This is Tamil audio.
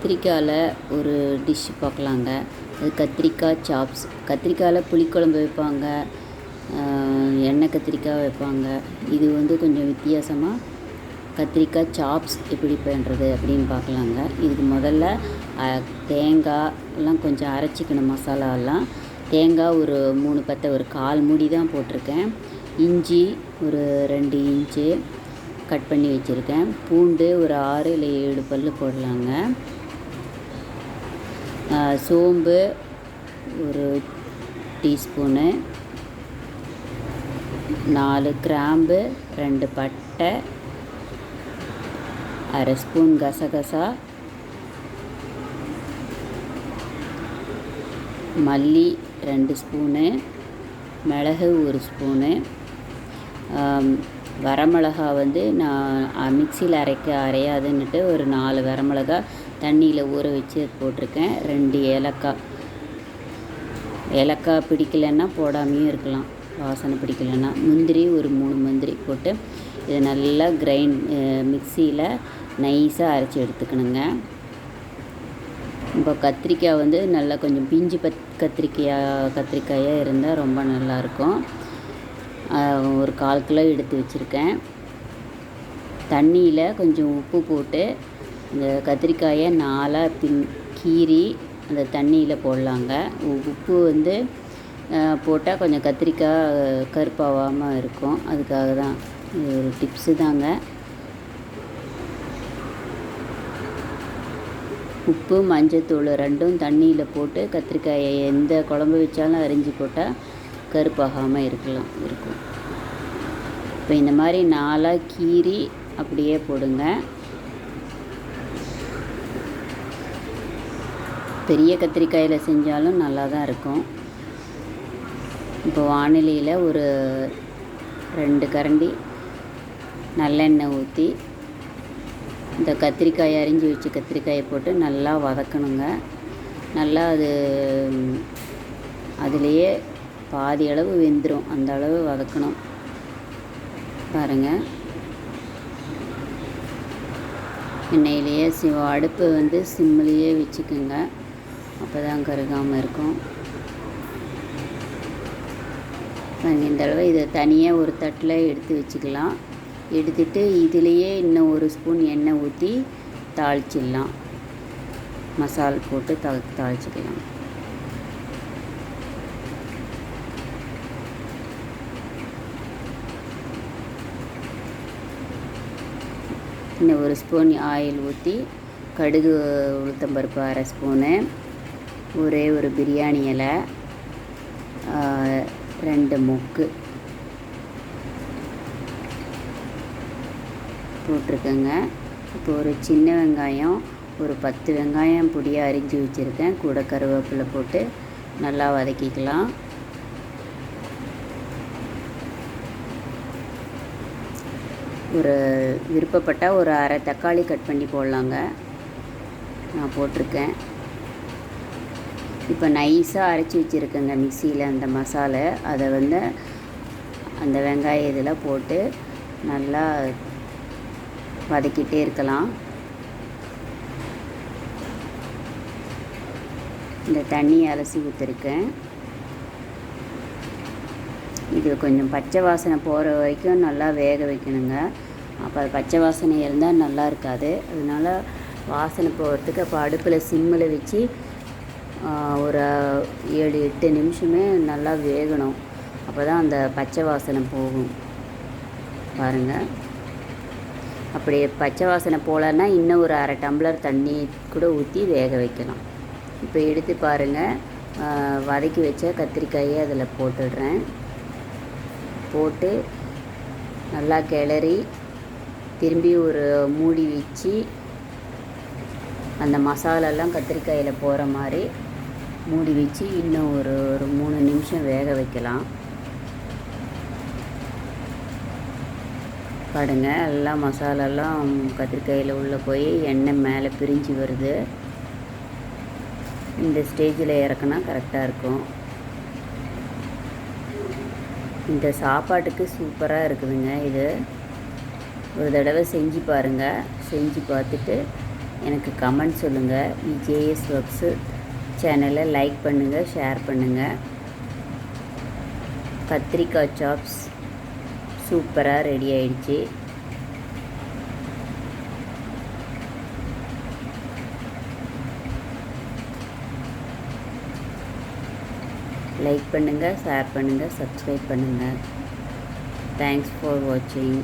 கத்திரிக்காயில் ஒரு டிஷ் பார்க்கலாங்க. அது கத்திரிக்காய் சாப்ஸ். கத்திரிக்காயில் புளிக்குழம்பு வைப்பாங்க, எண்ணெய் கத்திரிக்காய் வைப்பாங்க. இது கொஞ்சம் வித்தியாசமாக கத்திரிக்காய் சாப்ஸ் எப்படி பண்ணுறது அப்படின்னு பார்க்கலாங்க. இதுக்கு முதல்ல தேங்காய் எல்லாம் கொஞ்சம் அரைச்சிக்கணும். மசாலாவெல்லாம் தேங்காய் ஒரு 3 பத்தை ஒரு 1/4 மூடி தான் போட்டிருக்கேன். இஞ்சி ஒரு 2 இன்ச்சு கட் பண்ணி வச்சுருக்கேன். பூண்டு ஒரு 6 இல்லை 7 பல் போடலாங்க. சோம்பு ஒரு டீஸ்பூனு, 4 கிராம்பு, 2 பட்டை, 1/2 ஸ்பூன் கசகசா, மல்லி 2 ஸ்பூனு, மிளகு 1 ஸ்பூனு, வரமிளகா நான் மிக்சியில் அரையாதுன்னுட்டு ஒரு 4 வரமிளகா தண்ணியில் ஊற வச்சு போட்டிருக்கேன். 2 ஏலக்காய் பிடிக்கலைன்னா போடாமையும் இருக்கலாம், வாசனை பிடிக்கலைன்னா. முந்திரி ஒரு 3 முந்திரி போட்டு இதை நல்லா மிக்சியில் நைஸாக அரைச்சி எடுத்துக்கணுங்க. இப்போ கத்திரிக்காய் நல்லா கொஞ்சம் பிஞ்சு கத்திரிக்காயாக இருந்தால் ரொம்ப நல்லாயிருக்கும். ஒரு 1/4 கிலோ எடுத்து வச்சுருக்கேன். தண்ணியில் கொஞ்சம் உப்பு போட்டு இந்த கத்திரிக்காயை 4ஆக கீறி அந்த தண்ணியில் போடலாங்க. உப்பு போட்டால் கொஞ்சம் கத்திரிக்காய் கருப்பாகாமல் இருக்கும். அதுக்காக தான் இது ஒரு டிப்ஸு தாங்க. உப்பு மஞ்சத்தூள் 2ம் தண்ணியில் போட்டு கத்திரிக்காயை எந்த குழம்பு வச்சாலும் அரிஞ்சு போட்டால் கருப்பாகாமல் இருக்கும். இப்போ இந்த மாதிரி 4ஆக கீறி அப்படியே போடுங்க. பெரிய கத்திரிக்காயில் செஞ்சாலும் நல்லா தான் இருக்கும். இப்போ வானிலையில் ஒரு 2 கரண்டி நல்லெண்ணெய் ஊற்றி இந்த கத்திரிக்காயை அரிஞ்சு வச்சு கத்திரிக்காயை போட்டு நல்லா வதக்கணுங்க. நல்லா அதுலேயே பாதி அளவு வெந்துடும், அந்த அளவு வதக்கணும் பாருங்கள். எண்ணெயிலேயே அடுப்பு சிம்மிலேயே வச்சுக்கோங்க, அப்போ தான் கருகாமல் இருக்கும். இந்த அளவு இதை தனியாக ஒரு தட்டில் எடுத்து வச்சுக்கலாம். எடுத்துட்டு இதிலையே இன்னும் 1 ஸ்பூன் எண்ணெய் ஊற்றி தாளிச்சிடலாம். மசால் போட்டு தாளிச்சிக்கலாம். இன்னும் 1 ஸ்பூன் ஆயில் ஊற்றி கடுகு உளுத்தம்பருப்பு 1/2 ஸ்பூனு, ஒரே ஒரு பிரியாணி இலை, 2 மொக்கு போட்டிருக்கேங்க. இப்போ ஒரு சின்ன வெங்காயம் ஒரு 10 வெங்காயம் பொடியாக அரிஞ்சு வச்சுருக்கேன். கூட கருவேப்பிலை போட்டு நல்லா வதக்கிக்கலாம். ஒரு விருப்பப்பட்டால் ஒரு 1/2 தக்காளி கட் பண்ணி போடலாங்க, நான் போட்டிருக்கேன். இப்போ நைஸாக அரைச்சி வச்சுருக்கேங்க மிக்சியில் அந்த மசாலா. அதை அந்த வெங்காயம் இதில் போட்டு நல்லா வதக்கிட்டே இருக்கலாம். இந்த தண்ணியை அலசி ஊற்றிருக்கேன். இது கொஞ்சம் பச்சை வாசனை போகிற வரைக்கும் நல்லா வேக வைக்கணுங்க. அப்போ அது பச்சை வாசனை இருந்தால் நல்லா இருக்காது. அதனால் வாசனை போகிறதுக்கு அப்போ அடுப்பில் சிம்மில் வச்சு ஒரு 7-8 நிமிஷமே நல்லா வேகணும். அப்போ தான் அந்த பச்சை வாசனை போகும் பாருங்கள். அப்படி பச்சை வாசனை போகலன்னா இன்னும் ஒரு 1/2 டம்ளர் தண்ணி கூட ஊற்றி வேக வைக்கலாம். இப்போ எடுத்து பாருங்கள், வதக்கி வச்ச கத்திரிக்காயை அதில் போட்டுடுறேன். போட்டு நல்லா கிளறி திரும்பி ஒரு மூடி வச்சு அந்த மசாலாலாம் கத்திரிக்காயில் போகிற மாதிரி மூடி வச்சு இன்னும் ஒரு 3 நிமிஷம் வேக வைக்கலாம். பாருங்க, எல்லாம் மசாலாலாம் கத்திரிக்காயில் உள்ளே போய் எண்ணெய் மேலே பிரிஞ்சு வருது. இந்த ஸ்டேஜில் இறக்குனா கரெக்டாக இருக்கும். இந்த சாப்பாட்டுக்கு சூப்பராக இருக்குதுங்க. இது ஒரு தடவை செஞ்சு பாருங்கள். செஞ்சு பார்த்துட்டு எனக்கு கமெண்ட் சொல்லுங்கள். விஜேஎஸ் ஒர்க்ஸு சேனலை லைக் பண்ணுங்கள், ஷேர் பண்ணுங்கள். கத்திரிக்காய் சாப்ஸ் சூப்பராக ரெடி ஆயிடுச்சு. லைக் பண்ணுங்கள், ஷேர் பண்ணுங்கள், சப்ஸ்கிரைப் பண்ணுங்கள். தேங்க்ஸ் ஃபார் வாட்சிங்.